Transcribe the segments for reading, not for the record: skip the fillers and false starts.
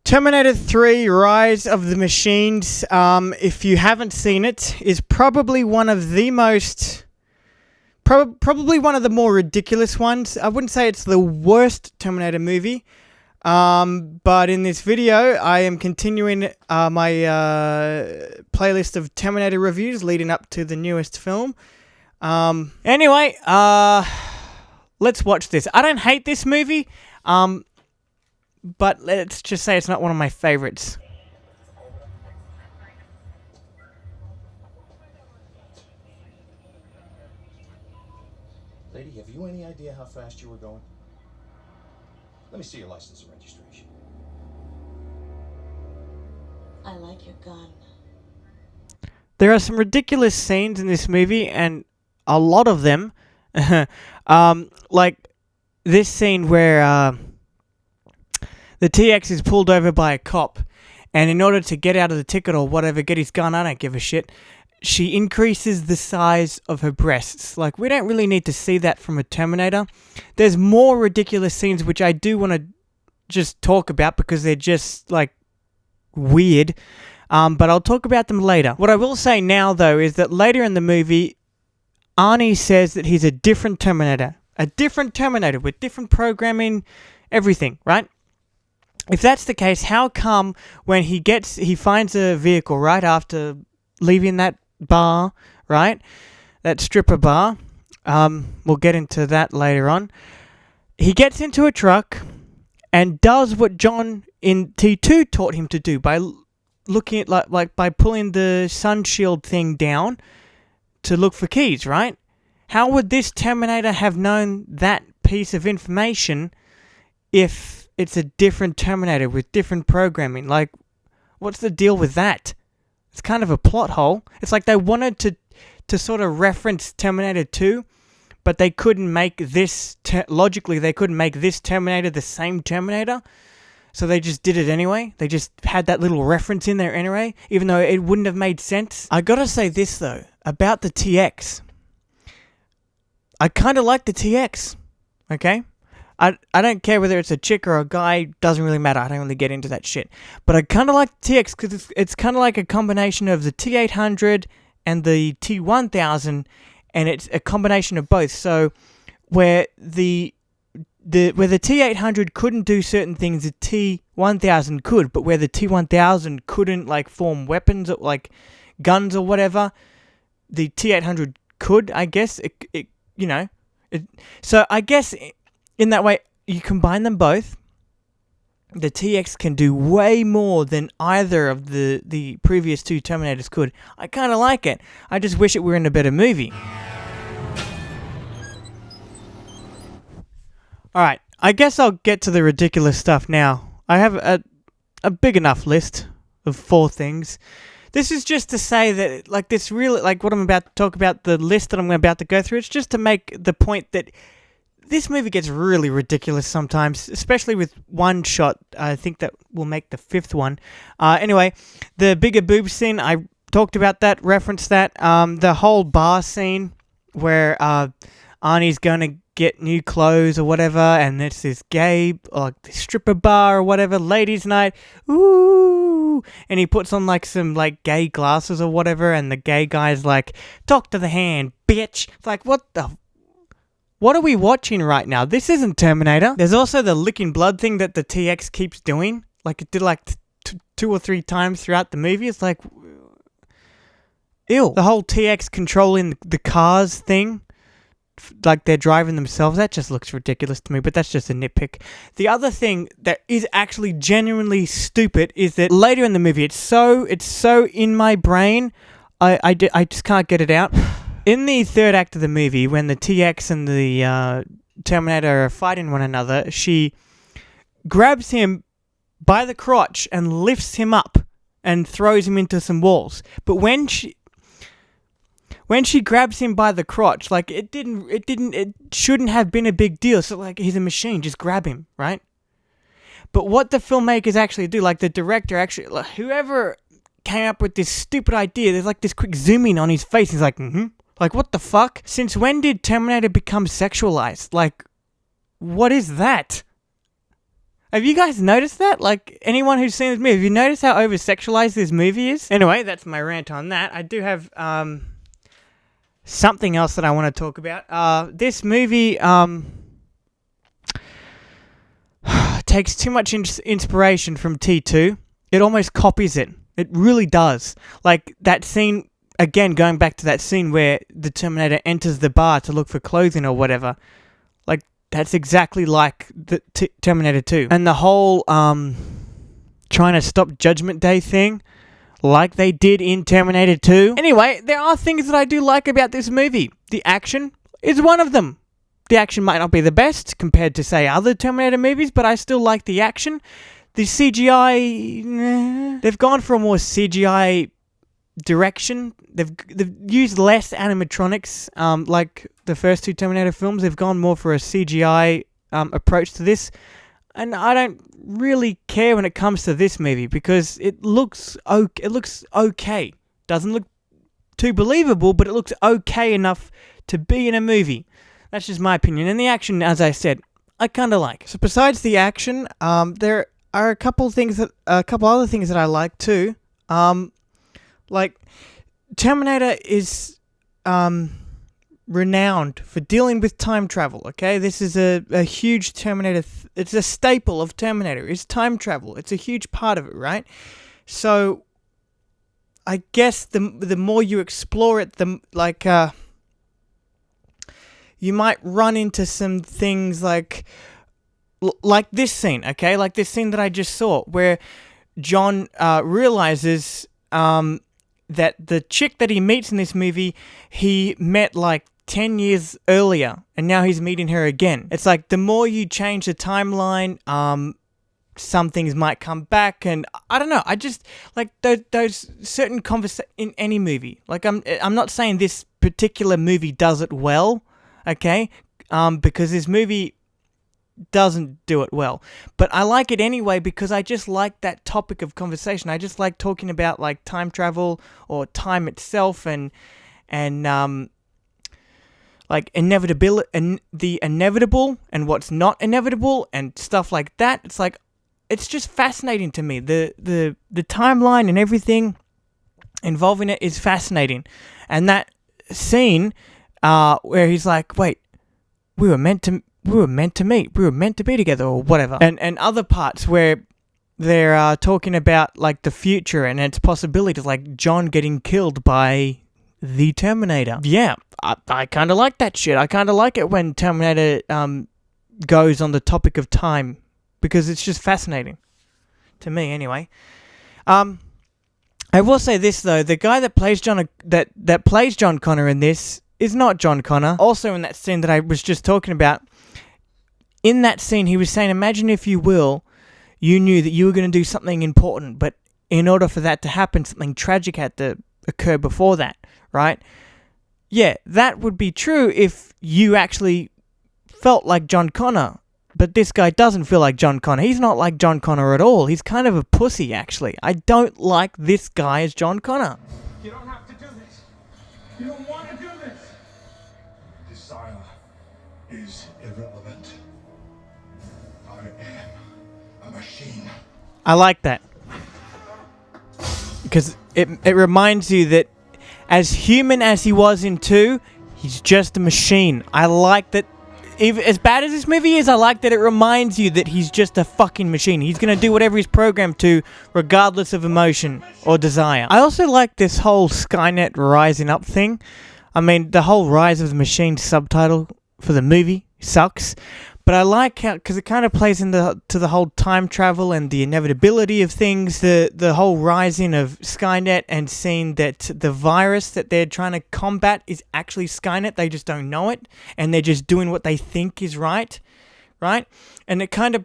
Terminator 3 Rise of the Machines, if you haven't seen it, is probably one of the most... probably one of the more ridiculous ones. I wouldn't say it's the worst Terminator movie, but in this video, I am continuing my playlist of Terminator reviews leading up to the newest film. Anyway, let's watch this. I don't hate this movie, but let's just say it's not one of my favorites. Lady, have you any idea how fast you were going? Let me see your license and registration. I like your gun. There are some ridiculous scenes in this movie, and a lot of them, like this scene where the TX is pulled over by a cop, and in order to get out of the ticket or whatever, get his gun, I don't give a shit, she increases the size of her breasts. Like, we don't really need to see that from a Terminator. There's more ridiculous scenes which I do want to just talk about because they're just, like, weird. But I'll talk about them later. What I will say now, though, is that later in the movie, Arnie says that he's a different Terminator. A different Terminator with different programming, everything, right? If that's the case, how come when he finds a vehicle right after leaving that bar, right? That stripper bar. We'll get into that later on. He gets into a truck and does what John in T2 taught him to do by looking at like by pulling the sun shield thing down to look for keys, right? How would this Terminator have known that piece of information if it's a different Terminator with different programming? Like, what's the deal with that? It's kind of a plot hole. It's like they wanted to sort of reference Terminator 2, but they couldn't make this... logically, they couldn't make this Terminator the same Terminator, so they just did it anyway. They just had that little reference in there anyway, even though it wouldn't have made sense. I gotta say this, though, about the TX. I kind of like the TX, okay? I don't care whether it's a chick or a guy, doesn't really matter. I don't really get into that shit. But I kind of like the TX because it's kind of like a combination of the T800 and the T1000, and it's a combination of both. So where the T800 couldn't do certain things, the T1000 could, but where the T1000 couldn't like form weapons or like guns or whatever, the T800 could, I guess. So I guess in that way, you combine them both. The TX can do way more than either of the previous two Terminators could. I kind of like it. I just wish it were in a better movie. Alright, I guess I'll get to the ridiculous stuff now. I have a big enough list of 4 things. This is just to say that, like, this really, like, what I'm about to talk about, the list that I'm about to go through, it's just to make the point that this movie gets really ridiculous sometimes, especially with one shot. I think that will make the 5th one. Anyway, the bigger boob scene, I talked about that, referenced that. The whole bar scene where Arnie's going to get new clothes or whatever, and it's this gay, or this stripper bar or whatever, ladies' night, ooh, and he puts on like some like gay glasses or whatever, and the gay guy's like, talk to the hand, bitch. It's like, what are we watching right now? This isn't Terminator. There's also the licking blood thing that the TX keeps doing. Like, it did like 2 or 3 times throughout the movie. It's like, ew. The whole TX controlling the cars thing, like they're driving themselves, that just looks ridiculous to me, but that's just a nitpick. The other thing that is actually genuinely stupid is that later in the movie, it's so in my brain, I just can't get it out. In the 3rd act of the movie, when the TX and the Terminator are fighting one another, she grabs him by the crotch and lifts him up and throws him into some walls. But when she grabs him by the crotch, like, it shouldn't have been a big deal. So, like, he's a machine, just grab him, right? But what the filmmakers actually do, like the director actually, like, whoever came up with this stupid idea, there's like this quick zoom in on his face. He's like, Like, what the fuck? Since when did Terminator become sexualized? Like, what is that? Have you guys noticed that? Like, anyone who's seen this movie, have you noticed how over-sexualized this movie is? Anyway, that's my rant on that. I do have something else that I want to talk about. This movie takes too much inspiration from T2. It almost copies it. It really does. Like, that scene, again, going back to that scene where the Terminator enters the bar to look for clothing or whatever. Like, that's exactly like the Terminator 2. And the whole trying to stop Judgment Day thing, like they did in Terminator 2. Anyway, there are things that I do like about this movie. The action is one of them. The action might not be the best compared to, say, other Terminator movies, but I still like the action. The CGI, they've gone for a more CGI direction. They've used less animatronics, like the first two Terminator films. They've gone more for a CGI approach to this, and I don't really care when it comes to this movie because it looks okay. It looks okay. Doesn't look too believable, but it looks okay enough to be in a movie. That's just my opinion. And the action, as I said, I kind of like. So besides the action, there are a couple other things that I like too. Like, Terminator is renowned for dealing with time travel, okay? This is a huge Terminator... it's a staple of Terminator, is time travel. It's a huge part of it, right? So, I guess the more you explore it, you might run into some things like this scene, okay? Like this scene that I just saw, where John realizes... that the chick that he meets in this movie, he met like 10 years earlier, and now he's meeting her again. It's like the more you change the timeline, some things might come back, and I don't know. I just like those certain conversations in any movie. Like I'm not saying this particular movie does it well, okay? Because this movie doesn't do it well, but I like it anyway because I just like that topic of conversation. I just like talking about like time travel or time itself and like inevitability and the inevitable and what's not inevitable and stuff like that. It's like, it's just fascinating to me. The timeline and everything involving it is fascinating. And that scene where he's like, wait, we were meant to meet. We were meant to be together or whatever. And other parts where they're talking about like the future and its possibilities, like John getting killed by the Terminator. Yeah, I kind of like that shit. I kind of like it when Terminator goes on the topic of time because it's just fascinating to me anyway. I will say this though, the guy that plays that plays John Connor in this is not John Connor. Also in that scene that I was just talking about, in that scene, he was saying, imagine if you knew that you were going to do something important, but in order for that to happen, something tragic had to occur before that, right? Yeah, that would be true if you actually felt like John Connor, but this guy doesn't feel like John Connor. He's not like John Connor at all. He's kind of a pussy, actually. I don't like this guy as John Connor. You don't have to do this. You don't want to do this. Desire is irrelevant. I am a machine. I like that. Because it reminds you that as human as he was in 2, he's just a machine. I like that. Even as bad as this movie is, I like that it reminds you that he's just a fucking machine. He's going to do whatever he's programmed to, regardless of emotion or desire. I also like this whole Skynet rising up thing. I mean, the whole Rise of the Machine subtitle for the movie sucks. But I like how, because it kind of plays into the whole time travel and the inevitability of things, the whole rising of Skynet and seeing that the virus that they're trying to combat is actually Skynet. They just don't know it, and they're just doing what they think is right? And it kind of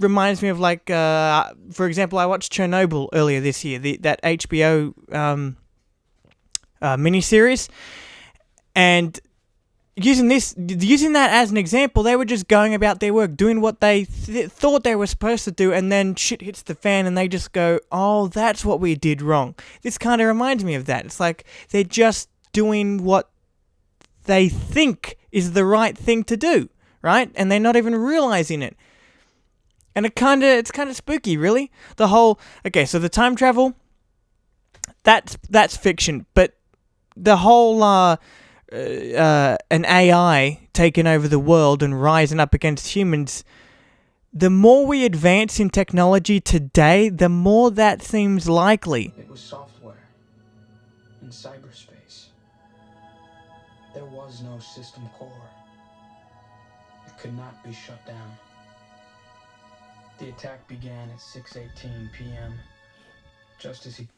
reminds me of like, for example, I watched Chernobyl earlier this year, that HBO miniseries, and using that as an example, they were just going about their work, doing what they thought they were supposed to do, and then shit hits the fan and they just go, oh, that's what we did wrong. This kind of reminds me of that. It's like they're just doing what they think is the right thing to do, right? And they're not even realizing it. And it's kind of spooky, really. The whole, okay, so the time travel, that's fiction, but the whole an AI taking over the world and rising up against humans, the more we advance in technology today, the more that seems likely. It was software in cyberspace. There was no system core. It could not be shut down. The attack began at 6:18 p.m. just as he...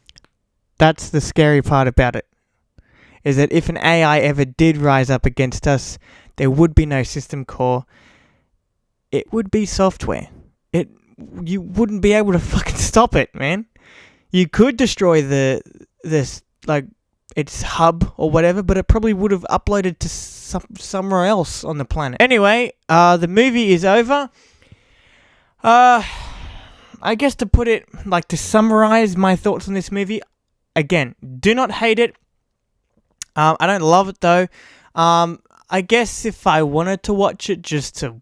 That's the scary part about it, is that if an AI ever did rise up against us, there would be no system core. It would be software. You wouldn't be able to fucking stop it, man. You could destroy this its hub or whatever, but it probably would have uploaded to somewhere else on the planet. Anyway, the movie is over. I guess to summarize my thoughts on this movie, again, do not hate it. I don't love it though. I guess if I wanted to watch it just to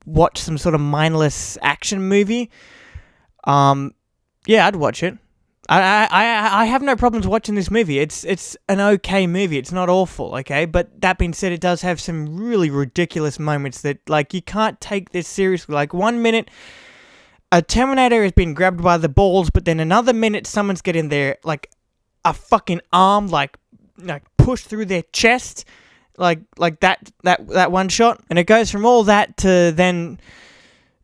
watch some sort of mindless action movie, yeah, I'd watch it. I have no problems watching this movie. It's an okay movie. It's not awful, okay? But that being said, it does have some really ridiculous moments that, like, you can't take this seriously. Like, 1 minute, a Terminator has been grabbed by the balls, but then another minute, someone's getting their, like, a fucking arm, like pushed through their chest, like that one shot. And it goes from all that to then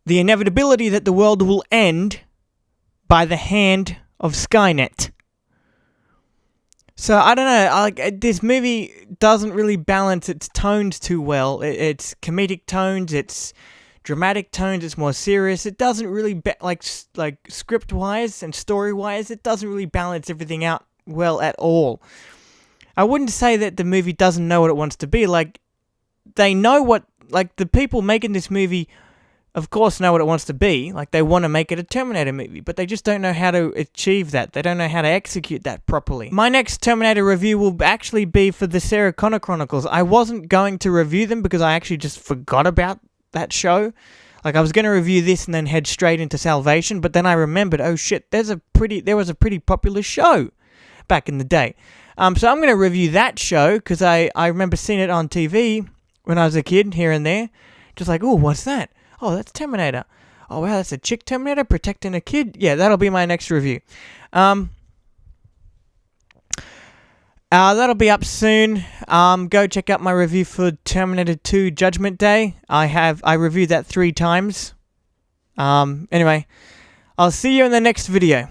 the inevitability that the world will end by the hand of Skynet. So I don't know, this movie doesn't really balance its tones too well. It's comedic tones, it's dramatic tones, it's more serious. It doesn't really like script wise and story wise, it doesn't really balance everything out well at all. I wouldn't say that the movie doesn't know what it wants to be. Like, they know what, like, the people making this movie, of course, know what it wants to be. Like, they want to make it a Terminator movie, but they just don't know how to achieve that. They don't know how to execute that properly. My next Terminator review will actually be for the Sarah Connor Chronicles. I wasn't going to review them because I actually just forgot about that show. Like, I was going to review this and then head straight into Salvation, but then I remembered, oh shit, there was a pretty popular show back in the day. So I'm going to review that show because I remember seeing it on TV when I was a kid here and there. Just like, oh, what's that? Oh, that's Terminator. Oh, wow, that's a chick Terminator protecting a kid? Yeah, that'll be my next review. That'll be up soon. Go check out my review for Terminator 2 Judgment Day. I reviewed that 3 times. Anyway, I'll see you in the next video.